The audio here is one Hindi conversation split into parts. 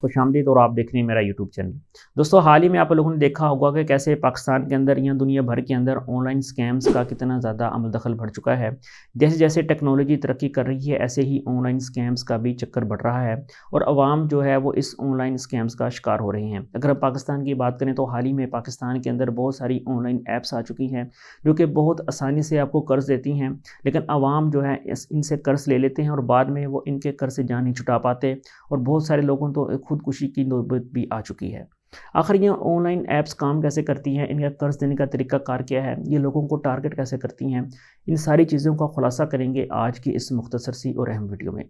खुशामदीद और आप देख रहे हैं मेरा यूट्यूब चैनल। दोस्तों, हाल ही में आप लोगों ने देखा होगा कि कैसे पाकिस्तान के अंदर या दुनिया भर के अंदर ऑनलाइन स्कैम्स का कितना ज़्यादा अमल दखल बढ़ चुका है। जैसे जैसे टेक्नोलॉजी तरक्की कर रही है, ऐसे ही ऑनलाइन स्कैम्स का भी चक्कर बढ़ रहा है और आवाम जो है वो इस ऑनलाइन स्कैम्स का शिकार हो रही हैं। अगर हम पाकिस्तान की बात करें तो हाल ही में पाकिस्तान के अंदर बहुत सारी ऑनलाइन ऐप्स आ चुकी हैं जो कि बहुत आसानी से आपको कर्ज़ देती हैं, लेकिन आवाम जो है इनसे कर्ज़ ले लेते हैं और बाद में वो इनके कर्ज़ से जान नहीं छुटा पाते और बहुत सारे लोगों तो खुदकुशी की नौबत भी आ चुकी है। आखिर ये ऑनलाइन ऐप्स काम कैसे करती हैं, इनका कर्ज़ देने का तरीक़ाकार क्या है, ये लोगों को टारगेट कैसे करती हैं, इन सारी चीज़ों का खुलासा करेंगे आज की इस मुख्तसर सी और अहम वीडियो में।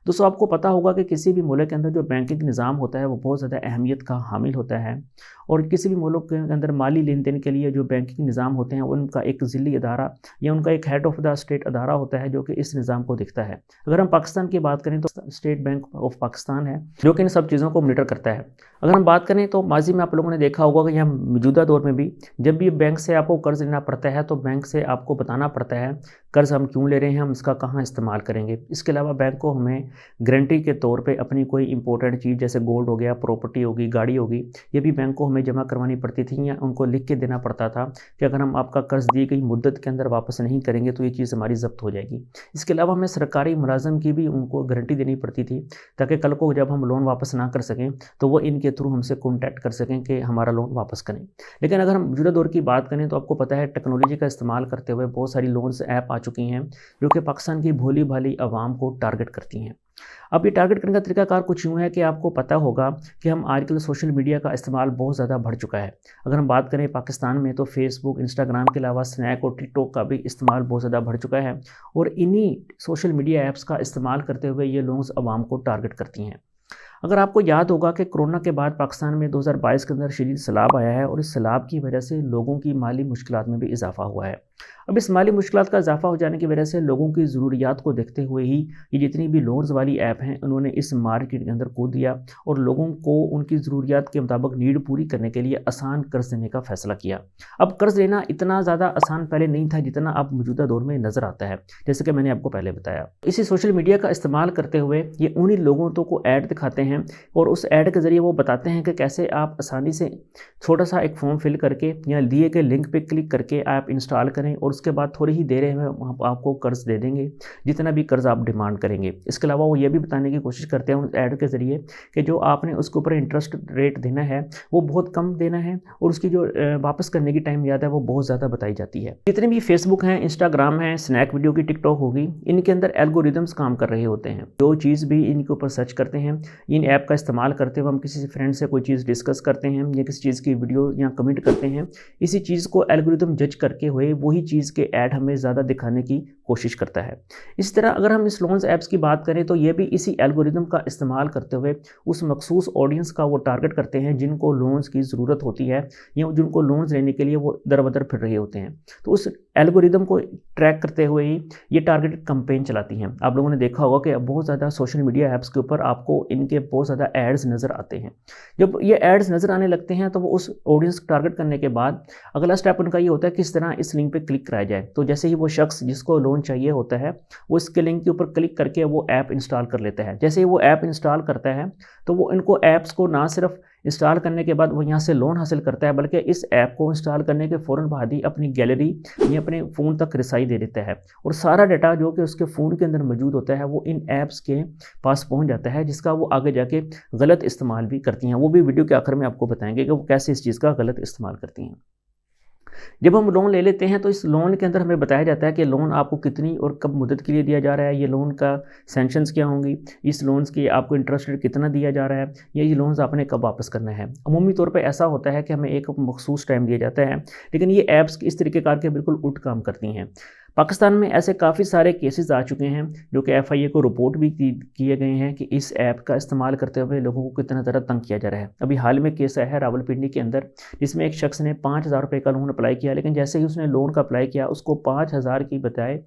दोस्तों, आपको पता होगा कि किसी भी मुल्क के अंदर जो बैंकिंग निज़ाम होता है वो बहुत ज़्यादा अहमियत का हामिल होता है और किसी भी मुल्क के अंदर माली लेन देन के लिए जो बैंकिंग निज़ाम होते हैं उनका एक ज़िली अदारा या उनका एक हेड ऑफ़ द स्टेट अदारा होता है जो कि इस निज़ाम को देखता है। अगर हम पाकिस्तान की बात करें तो स्टेट बैंक ऑफ पाकिस्तान है जो कि इन सब चीज़ों को मॉनिटर करता है। अगर हम बात करें तो माज़ी में आप लोगों ने देखा होगा कि यहाँ मौजूदा दौर में भी जब भी बैंक से आपको कर्ज़ लेना पड़ता है तो बैंक से आपको बताना पड़ता है कर्ज़ हम क्यों ले रहे हैं, हम इसका कहाँ इस्तेमाल करेंगे। इसके अलावा बैंक को हमें गारंटी के तौर पे अपनी कोई इंपॉर्टेंट चीज़ जैसे गोल्ड हो गया, प्रॉपर्टी होगी, गाड़ी होगी, ये भी बैंक को हमें जमा करवानी पड़ती थी या उनको लिख के देना पड़ता था कि अगर हम आपका कर्ज़ दी गई मुद्दत के अंदर वापस नहीं करेंगे तो ये चीज़ हमारी ज़ब्त हो जाएगी। इसके अलावा हमें सरकारी मुलाज़िम की भी उनको गारंटी देनी पड़ती थी ताकि कल को जब हम लोन वापस ना कर सकें तो वो इनके थ्रू हमसे कॉन्टैक्ट कर सकें कि हमारा लोन वापस करें। लेकिन अगर हम मौजूदा दौर की बात करें तो आपको पता है टेक्नोलॉजी का इस्तेमाल करते हुए बहुत सारी लोन्स ऐप आ चुकी हैं जो कि पाकिस्तान की भोली-भाली आवाम को टारगेट करती हैं। अब ये टारगेट करने का तरीकाकार कुछ यूँ है कि आपको पता होगा कि हम आजकल सोशल मीडिया का इस्तेमाल बहुत ज़्यादा बढ़ चुका है। अगर हम बात करें पाकिस्तान में तो फ़ेसबुक, इंस्टाग्राम के अलावा स्नैप और टिकटॉक का भी इस्तेमाल बहुत ज़्यादा बढ़ चुका है और इन्हीं सोशल मीडिया ऐप्स का इस्तेमाल करते हुए ये लोग आवाम को टारगेट करती हैं। अगर आपको याद होगा कि कोरोना के बाद पाकिस्तान में 2022 के अंदर शदीद सैलाब आया है और इस सैलाब की वजह से लोगों की माली मुश्किलात में भी इजाफ़ा हुआ है। अब इस माली मुश्किलात का इजाफ़ा हो जाने की वजह से लोगों की ज़रूरियात को देखते हुए ही ये जितनी भी लोन्स वाली ऐप हैं उन्होंने इस मार्केट के अंदर कूद दिया और लोगों को उनकी ज़रूरियात के मुताबिक नीड पूरी करने के लिए आसान कर्ज़ देने का फ़ैसला किया। अब कर्ज़ लेना इतना ज़्यादा आसान पहले नहीं था जितना अब मौजूदा दौर में नज़र आता है, जैसे कि मैंने आपको पहले बताया। इसी सोशल मीडिया का इस्तेमाल करते हुए ये उन्हीं लोगों को ऐड दिखाते हैं और उस ऐड के ज़रिए वो बताते हैं कि कैसे आप आसानी से छोटा सा एक फॉर्म फिल करके या दिए गए लिंक पे क्लिक करके ऐप इंस्टॉल करें और उसके बाद थोड़ी ही देर में हम आपको कर्ज़ दे देंगे, जितना भी कर्ज़ आप डिमांड करेंगे। इसके अलावा वो ये भी बताने की कोशिश करते हैं उस ऐड के ज़रिए कि जो आपने उसके ऊपर इंटरेस्ट रेट देना है वो बहुत कम देना है और उसकी जो वापस करने की टाइम याद है वो बहुत ज़्यादा बताई जाती है। जितने भी फेसबुक हैं, इंस्टाग्राम है, स्नैक वीडियो की, टिकटॉक होगी, इनके अंदर एल्गोरिदम्स काम कर रहे होते हैं। जो चीज़ भी इनके ऊपर सर्च करते हैं, इन ऐप का इस्तेमाल करते हुए हम किसी फ्रेंड से कोई चीज़ डिस्कस करते हैं या किसी चीज़ की वीडियो या कमेंट करते हैं, इसी चीज़ को एल्गोरिदम जज करके हुए वही चीज़ के ऐड हमें ज़्यादा दिखाने की कोशिश करता है। इस तरह अगर हम इस लोन्स ऐप्स की बात करें तो ये भी इसी एल्गोरिदम का इस्तेमाल करते हुए उस मखसूस ऑडियंस का वो टारगेट करते हैं जिनको लोन्स की ज़रूरत होती है या जिनको लोन्स लेने के लिए वो दर-बदर फिर रहे होते हैं। तो उस एल्गोरिदम को ट्रैक करते हुए ही ये टारगेटेड कैंपेन चलाती हैं। आप लोगों ने देखा होगा कि बहुत ज़्यादा सोशल मीडिया ऐप्स के ऊपर आपको इनके बहुत ज़्यादा एड्स नज़र आते हैं। जब ये एड्स नज़र आने लगते हैं तो वो उस ऑडियंस को टारगेट करने के बाद अगला स्टेप उनका ये होता है किस तरह इस लिंक पे क्लिक कराया जाए। तो जैसे ही वो शख्स जिसको लोन चाहिए होता है वो इसके लिंक के ऊपर क्लिक करके वो ऐप इंस्टॉल कर लेता है। जैसे ही वो ऐप इंस्टॉल करता है तो वो इनको ऐप्स को ना सिर्फ इंस्टॉल करने के बाद वो यहाँ से लोन हासिल करता है बल्कि इस ऐप को इंस्टॉल करने के फ़ौरन बाद ही अपनी गैलरी या अपने फ़ोन तक रसाई दे देता है और सारा डाटा जो कि उसके फ़ोन के अंदर मौजूद होता है वो इन ऐप्स के पास पहुँच जाता है, जिसका वो आगे जाके गलत इस्तेमाल भी करती हैं। वो भी वीडियो के आखिर में आपको बताएंगे कि वो कैसे इस चीज़ का गलत इस्तेमाल करती हैं। जब हम लोन ले लेते हैं तो इस लोन के अंदर हमें बताया जाता है कि लोन आपको कितनी और कब मुद्दत के लिए दिया जा रहा है, ये लोन का सैंक्शंस क्या होंगी, इस लोन्स की आपको इंटरेस्ट रेट कितना दिया जा रहा है, या ये लोन्स आपने कब वापस करना है। अमूमी तौर पे ऐसा होता है कि हमें एक मखसूस टाइम दिया जाता है, लेकिन ये ऐप्स इस तरीक़ेकार के बिल्कुल उल्ट काम करती हैं। पाकिस्तान में ऐसे काफ़ी सारे केसेस आ चुके हैं जो कि एफआईए को रिपोर्ट भी किए गए हैं कि इस ऐप का इस्तेमाल करते हुए लोगों को कितना ज़्यादा तंग किया जा रहा है। अभी हाल में केस आया है रावलपिंडी के अंदर जिसमें एक शख्स ने 5,000 रुपये का लोन अप्लाई किया, लेकिन जैसे ही उसने लोन का अप्लाई किया उसको 5,000 की बजाय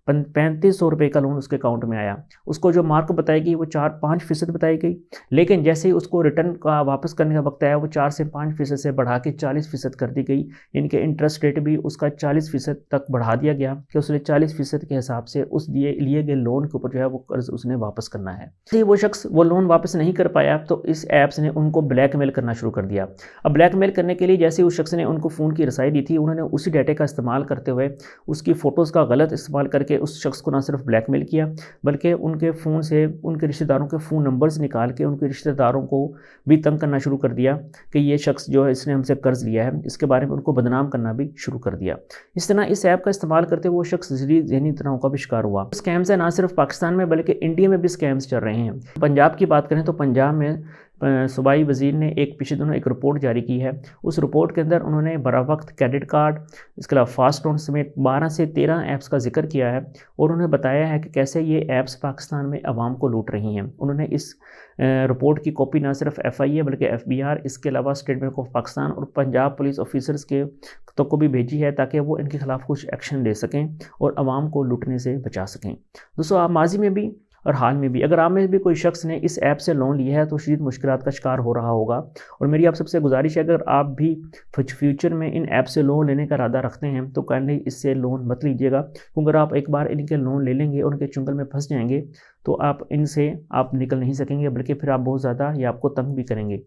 ₹3500 का लोन उसके अकाउंट में आया। उसको जो मार्क बताई गई वो 4-5% बताई गई, लेकिन जैसे ही उसको रिटर्न का वापस करने का वक्त आया वो 4 से 5% से बढ़ा के 40% कर दी गई। इनके इंटरेस्ट रेट भी उसका 40% तक बढ़ा दिया गया कि उसने 40% के हिसाब से उस लिए गए लोन के ऊपर जो है वो कर्ज उसने वापस करना है। यदि वो शख्स वो लोन वापस नहीं कर पाया तो इस ऐप्स ने उनको ब्लैकमेल करना शुरू कर दिया। अब ब्लैकमेल करने के लिए जैसे उस शख्स ने उनको फ़ोन की रसाई दी थी, उन्होंने उसी डाटे का इस्तेमाल करते हुए उसकी फ़ोटोज़ का गलत इस्तेमाल करके उस शख्स को ना सिर्फ ब्लैकमेल किया, बल्कि उनके फ़ोन से उनके रिश्तेदारों के फ़ोन नंबर्स निकाल के उनके रिश्तेदारों को भी तंग करना शुरू कर दिया कि ये शख्स जो है इसने हमसे कर्ज़ लिया है, इसके बारे में उनको बदनाम करना भी शुरू कर दिया। इस तरह इस ऐप का इस्तेमाल करते हुए वो शख्स ज़हनी तनाव का भी शिकार हुआ। स्कैम से ना सिर्फ पाकिस्तान में बल्कि इंडिया में भी स्कैम्स चल रहे हैं। पंजाब की बात करें तो पंजाब में सूबाई वज़ीर ने पिछले दिनों एक रिपोर्ट जारी की है। उस रिपोर्ट के अंदर उन्होंने बरावक्त क्रेडिट कार्ड, इसके अलावा फास्ट लोन समेत 12 से 13 ऐप्स का जिक्र किया है और उन्होंने बताया है कि कैसे ये ऐप्स पाकिस्तान में आवाम को लूट रही हैं। उन्होंने इस रिपोर्ट की कॉपी ना सिर्फ FIA बल्कि FBR, इसके अलावा स्टेट बैंक ऑफ पाकिस्तान और पंजाब पुलिस ऑफिसर्स के तक को भी भेजी है ताकि वो इनके खिलाफ कुछ एक्शन ले सकें और आवाम को लूटने से बचा सकें। दोस्तों, आप माजी में भी और हाल में भी अगर आप में भी कोई शख्स ने इस ऐप से लोन लिया है तो शदीद मुश्किलात का शिकार हो रहा होगा और मेरी आप सबसे गुजारिश है अगर आप भी फ्यूचर में इन ऐप से लोन लेने का इरादा रखते हैं तो काइंडली इससे लोन मत लीजिएगा, क्योंकि अगर आप एक बार इनके लोन ले लेंगे और उनके चुंगल में फंस जाएंगे तो आप इनसे आप निकल नहीं सकेंगे, बल्कि फिर आप बहुत ज़्यादा ये आपको तंग भी करेंगे।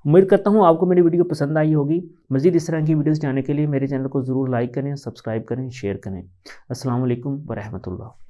उम्मीद करता हूँ आपको मेरी वीडियो पसंद आई होगी। मज़ीद इस तरह की वीडियोज़ जानने के लिए मेरे चैनल को ज़रूर लाइक करें, सब्सक्राइब करें, शेयर करें। अस्सलाम वालेकुम व रहमतुल्लाह।